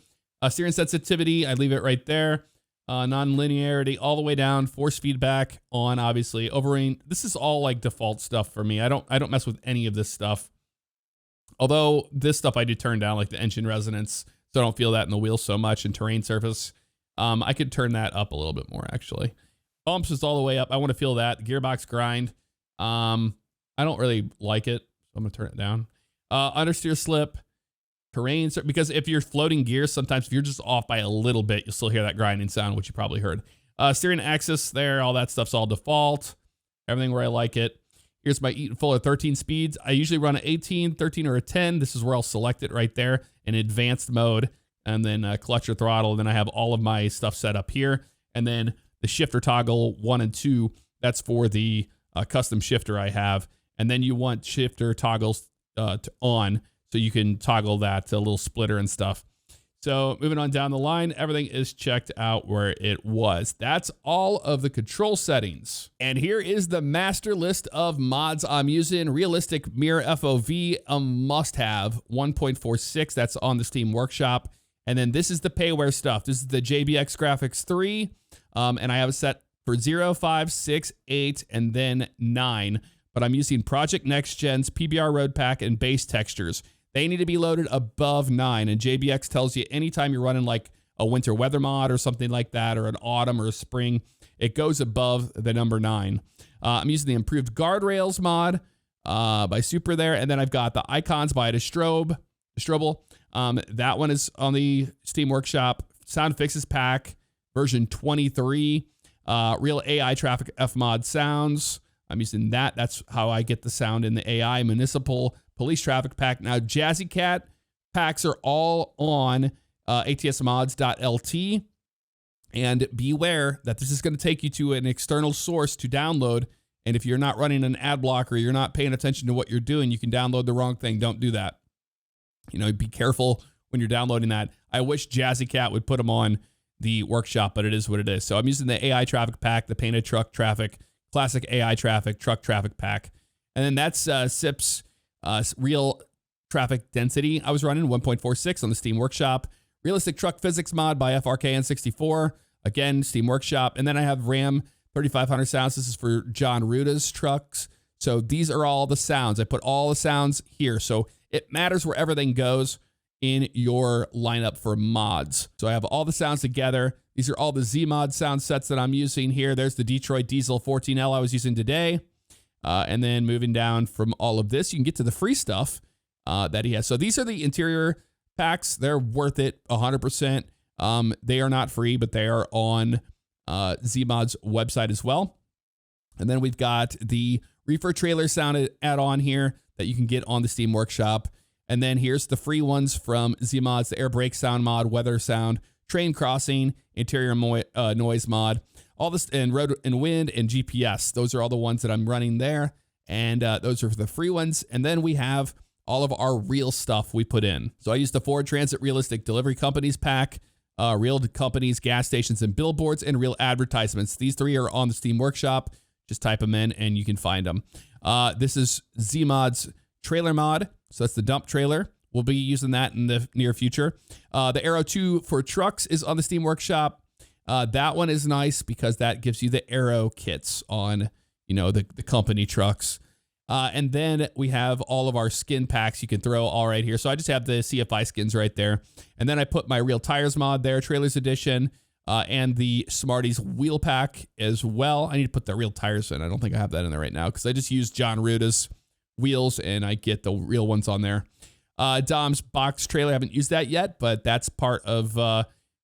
Steering sensitivity, I leave it right there. Non-linearity all the way down. Force feedback on, obviously. Overrain. This is all like default stuff for me. I don't mess with any of this stuff. Although this stuff I do turn down, like the engine resonance, so I don't feel that in the wheel so much. And terrain surface, I could turn that up a little bit more actually. Bumps is all the way up. I want to feel that. Gearbox grind. I don't really like it, so I'm gonna turn it down. Understeer slip. Terrain, because if you're floating gears, sometimes if you're just off by a little bit, you'll still hear that grinding sound, which you probably heard. Steering axis there, all that stuff's all default. Everything where I like it. Here's my Eaton Fuller 13 speeds. I usually run an 18, 13, or a 10. This is where I'll select it right there in advanced mode, and then clutch or throttle. And then I have all of my stuff set up here. And then the shifter toggle 1 and 2, that's for the custom shifter I have. And then you want shifter toggles on, so you can toggle that little splitter and stuff. So moving on down the line, everything is checked out where it was. That's all of the control settings. And here is the master list of mods I'm using. Realistic mirror FOV, a must-have, 1.46. That's on the Steam Workshop. And then this is the payware stuff. This is the JBX Graphics 3. And I have it set for 0, 5, 6, 8, and then 9. But I'm using Project Next Gen's PBR Road Pack and base textures. They need to be loaded above 9, and JBX tells you anytime you're running like a winter weather mod or something like that, or an autumn or a spring, it goes above the number 9. I'm using the improved guardrails mod by Super there, and then I've got the icons by Strobel. That one is on the Steam Workshop. Sound Fixes Pack, version 23. Real AI Traffic Fmod sounds. I'm using that. That's how I get the sound in the AI Municipal Police Traffic Pack. Now, Jazzy Cat packs are all on atsmods.lt. And beware that this is going to take you to an external source to download. And if you're not running an ad blocker, you're not paying attention to what you're doing, you can download the wrong thing. Don't do that. You know, be careful when you're downloading that. I wish Jazzy Cat would put them on the workshop, but it is what it is. So I'm using the AI Traffic Pack, the Painted Truck Traffic, Classic AI Traffic, Truck Traffic Pack. And then that's SIP's Real Traffic Density. I was running 1.46 on the Steam Workshop. Realistic Truck Physics mod by FRKN64. Again, Steam Workshop. And then I have RAM 3500 sounds. This is for John Ruta's trucks. So these are all the sounds. I put all the sounds here. So it matters where everything goes in your lineup for mods. So I have all the sounds together. These are all the Z-Mod sound sets that I'm using here. There's the Detroit Diesel 14L I was using today. And then moving down from all of this, you can get to the free stuff that he has. So these are the interior packs. They're worth it 100%. They are not free, but they are on Z-Mod's website as well. And then we've got the Reefer Trailer sound add-on here that you can get on the Steam Workshop. And then here's the free ones from Z-Mod's, the Air Brake Sound mod, Weather Sound, Train Crossing, Interior Noise mod, all this, and Road and Wind and GPS. Those are all the ones that I'm running there. And those are the free ones. And then we have all of our real stuff we put in. So I used the Ford Transit Realistic Delivery Companies pack, real companies, gas stations, and billboards, and real advertisements. These three are on the Steam Workshop. Just type them in and you can find them. This is Z-Mod's trailer mod. So that's the dump trailer we'll be using that in the near future. The Aero 2 for trucks is on the Steam Workshop. That one is nice because that gives you the Aero kits on, you know, the company trucks. And then we have all of our skin packs you can throw all right here. So I just have the CFI skins right there. And then I put my Real Tires mod there, Trailers Edition, and the Smarties wheel pack as well. I need to put the Real Tires in. I don't think I have that in there right now because I just use John Ruta's wheels and I get the real ones on there. Dom's box trailer, I haven't used that yet, but that's part of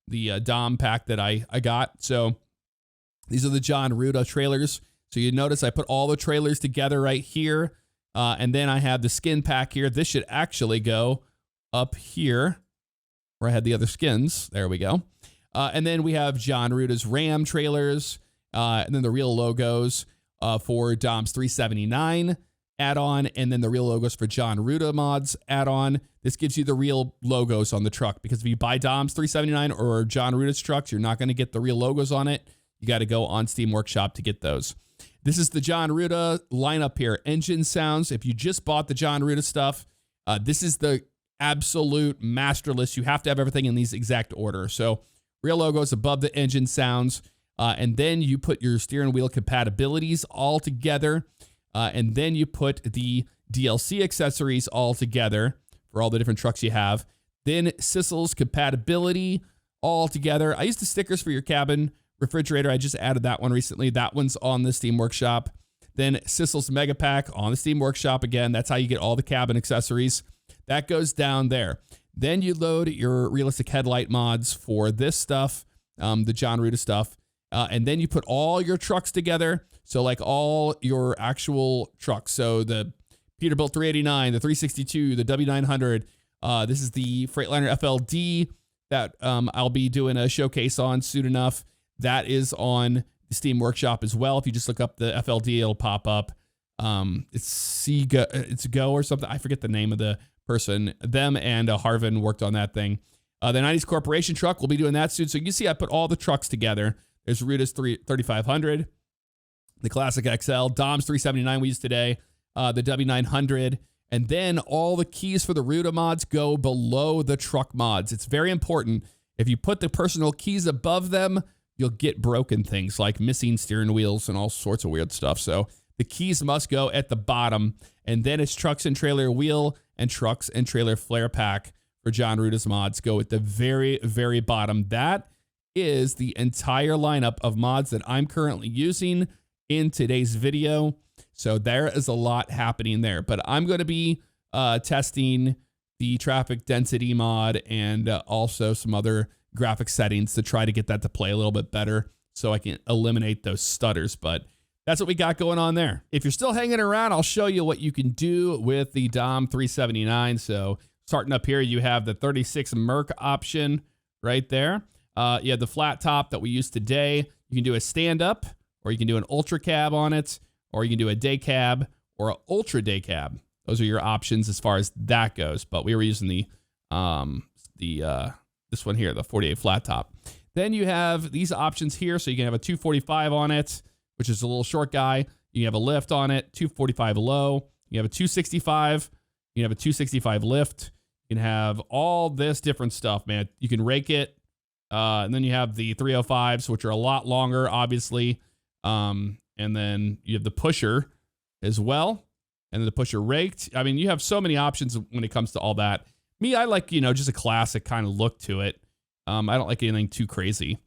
the Dom pack that I got. So these are the John Ruta trailers. So you notice I put all the trailers together right here. And then I have the skin pack here. This should actually go up here where I had the other skins. There we go. And then we have John Ruta's Ram trailers. And then the real logos for Dom's 379 add-on. And then the real logos for John Ruta mods add-on. This gives you the real logos on the truck. Because if you buy Dom's 379 or John Ruta's trucks, you're not going to get the real logos on it. You got to go on Steam Workshop to get those. This is the John Ruta lineup here. Engine sounds. If you just bought the John Ruta stuff, this is the absolute master list. You have to have everything in these exact order. So real logos above the engine sounds. And then you put your steering wheel compatibilities all together. And then you put the DLC accessories all together for all the different trucks you have. Then Sissel's compatibility all together. I use the stickers for your cabin refrigerator. I just added that one recently. That one's on the Steam Workshop. Then Sissel's Mega Pack on the Steam Workshop again. That's how you get all the cabin accessories. That goes down there. Then you load your realistic headlight mods for this stuff, the John Ruta stuff. And then you put all your trucks together. So like all your actual trucks. So the Peterbilt 389, the 362, the W900. This is the Freightliner FLD that I'll be doing a showcase on soon enough. That is on the Steam Workshop as well. If you just look up the FLD, it'll pop up. It's Go or something. I forget the name of the person. Them and Harvin worked on that thing. The 90s Corporation truck, we'll be doing that soon. So you can see I put all the trucks together. There's Ruta's 3500, the Classic XL, Dom's 379 we used today, the W900, and then all the keys for the Ruta mods go below the truck mods. It's very important. If you put the personal keys above them, you'll get broken things like missing steering wheels and all sorts of weird stuff. So the keys must go at the bottom. And then it's trucks and trailer wheel and trucks and trailer flare pack for John Ruta's mods go at the very, very bottom. That is the entire lineup of mods that I'm currently using in today's video. So there is a lot happening there. But I'm going to be testing the traffic density mod and also some other graphic settings to try to get that to play a little bit better so I can eliminate those stutters. But that's what we got going on there. If you're still hanging around, I'll show you what you can do with the Dom 379. So starting up here, you have the 36 Merc option right there. You have the flat top that we used today. You can do a stand-up, or you can do an ultra cab on it, or you can do a day cab or an ultra day cab. Those are your options as far as that goes. But we were using this one here, the 48 flat top. Then you have these options here. So you can have a 245 on it, which is a little short guy. You can have a lift on it, 245 low. You have a 265. You can have a 265 lift. You can have all this different stuff, man. You can rake it. And then you have the 305s, which are a lot longer, obviously. And then you have the pusher as well. And then the pusher raked. I mean, you have so many options when it comes to all that. Me, I like, just a classic kind of look to it. I don't like anything too crazy.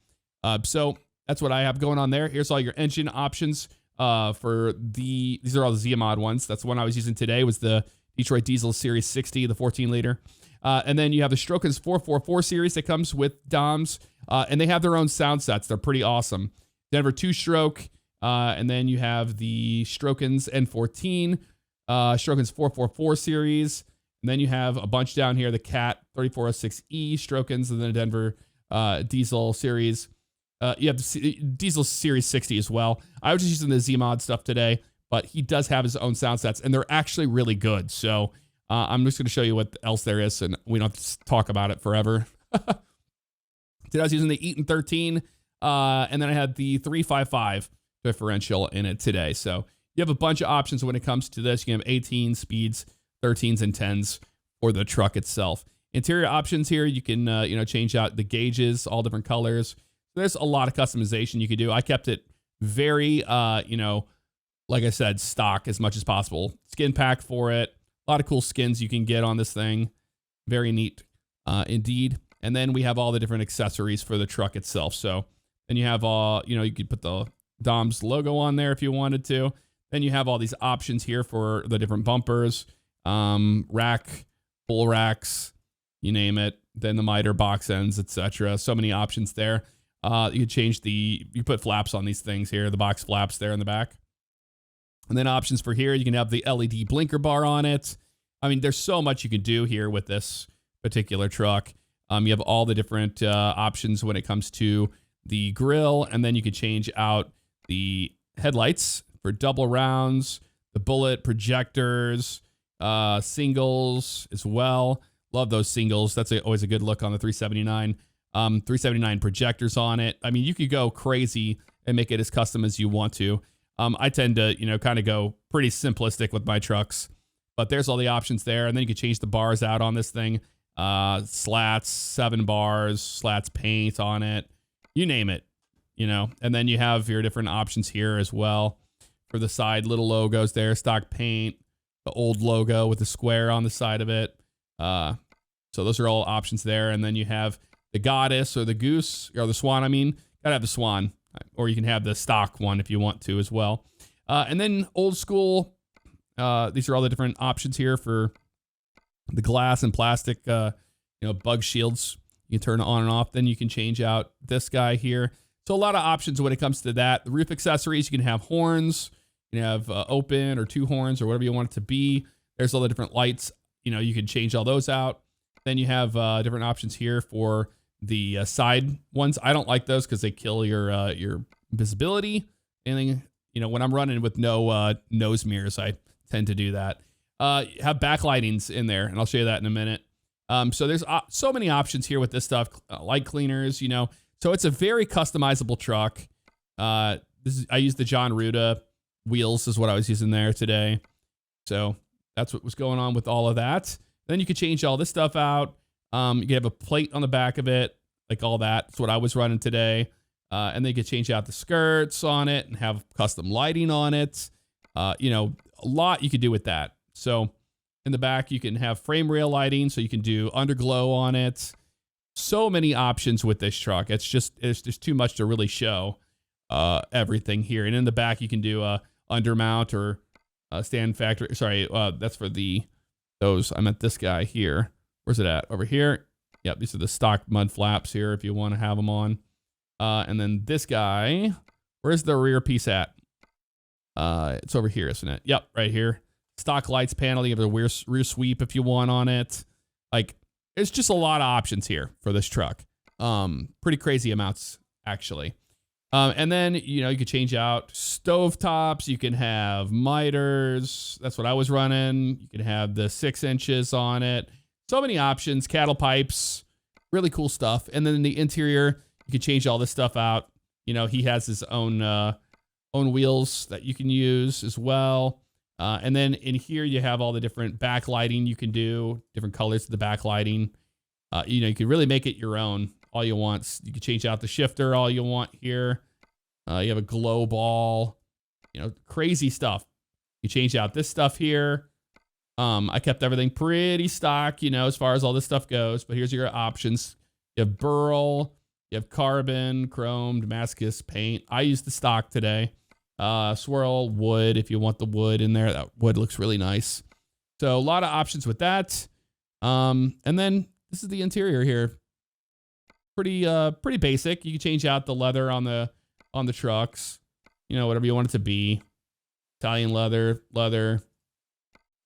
So that's what I have going on there. Here's all your engine options for these are all the Z-Mod ones. That's the one I was using today was the Detroit Diesel Series 60, the 14 liter. And then you have the Stroken's 444 series that comes with Doms. And they have their own sound sets. They're pretty awesome. Denver 2-stroke. And then you have the Stroken's N14, Stroken's 444 series. And then you have a bunch down here, the Cat 3406E Stroken's, and then the Denver Diesel series. You have the Diesel Series 60 as well. I was just using the Z-Mod stuff today, but he does have his own sound sets, and they're actually really good. So I'm just going to show you what else there is, and we don't have to talk about it forever. Today I was using the Eaton 13, and then I had the 355 differential in it today. So you have a bunch of options when it comes to this. You can have 18 speeds, 13s, and 10s for the truck itself. Interior options here, you can change out the gauges, all different colors. There's a lot of customization you can do. I kept it very like I said, stock as much as possible. Skin pack for it. A lot of cool skins you can get on this thing. Very neat indeed. And then we have all the different accessories for the truck itself. So then you have you could put the Dom's logo on there if you wanted to. Then you have all these options here for the different bumpers, rack, full racks, you name it. Then the miter, box ends, etc. So many options there. You could change you put flaps on these things here, the box flaps there in the back. And then options for here, you can have the LED blinker bar on it. I mean, there's so much you can do here with this particular truck. You have all the different options when it comes to the grill, and then you can change out the headlights for double rounds, the bullet projectors, singles as well. Love those singles. That's always a good look on the 379. 379 projectors on it. I mean, you could go crazy and make it as custom as you want to. I tend to, kind of go pretty simplistic with my trucks, but there's all the options there. And then you can change the bars out on this thing. Slats, 7 bars, slats paint on it, you name it, and then you have your different options here as well for the side, little logos there, stock paint, the old logo with the square on the side of it. So those are all options there. And then you have the goddess or the goose or the swan. I mean, gotta have the swan, or you can have the stock one if you want to as well. And then old school. These are all the different options here for the glass and plastic, bug shields. You can turn on and off. Then you can change out this guy here. So a lot of options when it comes to that. The roof accessories, you can have horns. You can have open or 2 horns or whatever you want it to be. There's all the different lights. You can change all those out. Then you have different options here for the side ones. I don't like those because they kill your visibility. Anything, when I'm running with no nose mirrors, I tend to do that. Have backlightings in there, and I'll show you that in a minute. So there's so many options here with this stuff. Light cleaners, So it's a very customizable truck. I used the John Ruda wheels is what I was using there today. So that's what was going on with all of that. Then you could change all this stuff out. You could have a plate on the back of it, like all that. That's what I was running today. And then you could change out the skirts on it and have custom lighting on it. A lot you could do with that. So in the back, you can have frame rail lighting, so you can do underglow on it. So many options with this truck. It's just too much to really show everything here. And in the back, you can do a undermount or stand factory. Sorry, that's for those. I meant this guy here. Where's it at? Over here. Yep, these are the stock mud flaps here if you want to have them on. And then this guy, where's the rear piece at? It's over here, isn't it? Yep, right here. Stock lights panel. You have the rear sweep if you want on it. Like, it's just a lot of options here for this truck. Pretty crazy amounts, actually. And then, you could change out stove tops. You can have miters. That's what I was running. You can have the 6 inches on it. So many options. Cattle pipes. Really cool stuff. And then in the interior, you can change all this stuff out. He has his own wheels that you can use as well. And then in here, you have all the different backlighting you can do, different colors of the backlighting. You can really make it your own all you want. You can change out the shifter all you want here. You have a glow ball, crazy stuff. You change out this stuff here. I kept everything pretty stock, as far as all this stuff goes. But here's your options. You have burl, you have carbon, chromed, Damascus paint. I used the stock today. Swirl, wood, if you want the wood in there. That wood looks really nice. So a lot of options with that. And then this is the interior here. Pretty basic. You can change out the leather on the trucks. Whatever you want it to be. Italian leather,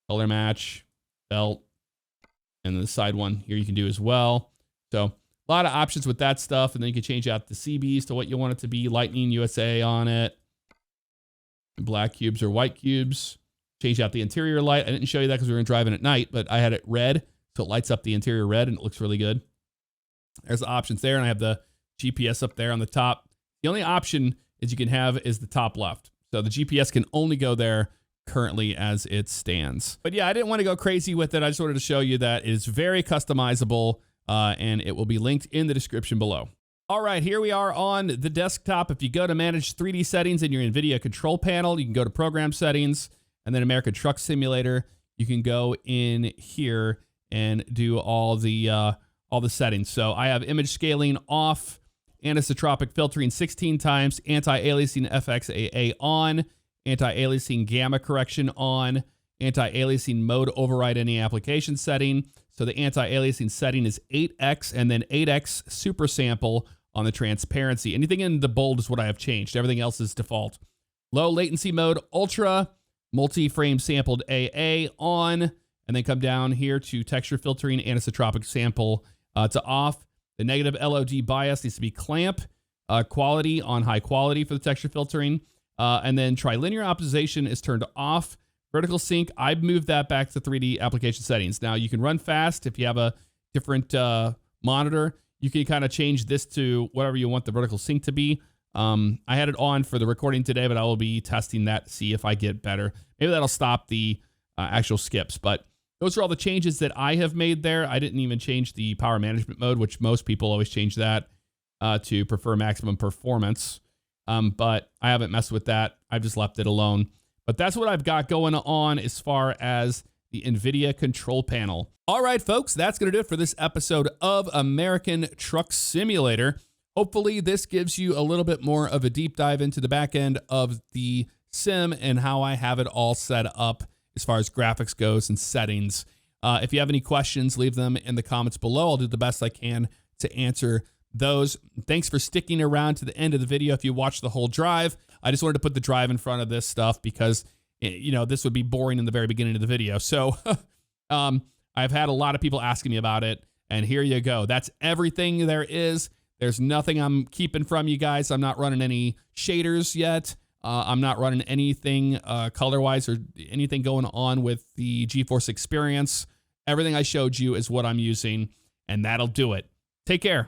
color match, belt, and the side one here you can do as well. So a lot of options with that stuff. And then you can change out the CBs to what you want it to be. Lightning USA on it. Black cubes or white cubes. Change out the interior light. I didn't show you that because we were driving at night, but I had it red, so it lights up the interior red and it looks really good. There's the options there, and I have the GPS up there on the top. The only option is you can have is the top left. So the GPS can only go there currently as it stands. But yeah, I didn't want to go crazy with it. I just wanted to show you that it is very customizable, and it will be linked in the description below. All right, here we are on the desktop. If you go to manage 3D settings in your NVIDIA control panel, you can go to program settings, and then American Truck Simulator. You can go in here and do all the settings. So I have image scaling off, anisotropic filtering 16 times, anti-aliasing FXAA on, anti-aliasing gamma correction on, anti-aliasing mode override any application setting. So the anti-aliasing setting is 8x, and then 8x super sample on the transparency. Anything in the bold is what I have changed. Everything else is default. Low latency mode, ultra, multi-frame sampled AA on, and then come down here to texture filtering, anisotropic sample to off. The negative LOD bias needs to be clamp, quality on high quality for the texture filtering. And then trilinear optimization is turned off. Vertical sync, I've moved that back to 3D application settings. Now you can run fast if you have a different monitor. You can kind of change this to whatever you want the vertical sync to be. I had it on for the recording today, but I will be testing that to see if I get better. Maybe that'll stop the actual skips. But those are all the changes that I have made there. I didn't even change the power management mode, which most people always change that to prefer maximum performance. But I haven't messed with that. I've just left it alone. But that's what I've got going on as far as the NVIDIA control panel. All right, folks, that's going to do it for this episode of American Truck Simulator. Hopefully this gives you a little bit more of a deep dive into the back end of the sim and how I have it all set up as far as graphics goes and settings. If you have any questions, leave them in the comments below. I'll do the best I can to answer those. Thanks for sticking around to the end of the video. If you watched the whole drive, I just wanted to put the drive in front of this stuff because, you know, this would be boring in the very beginning of the video. So I've had a lot of people asking me about it, and here you go. That's everything there is. There's nothing I'm keeping from you guys. I'm not running any shaders yet. I'm not running anything color-wise or anything going on with the GeForce Experience. Everything I showed you is what I'm using, and that'll do it. Take care.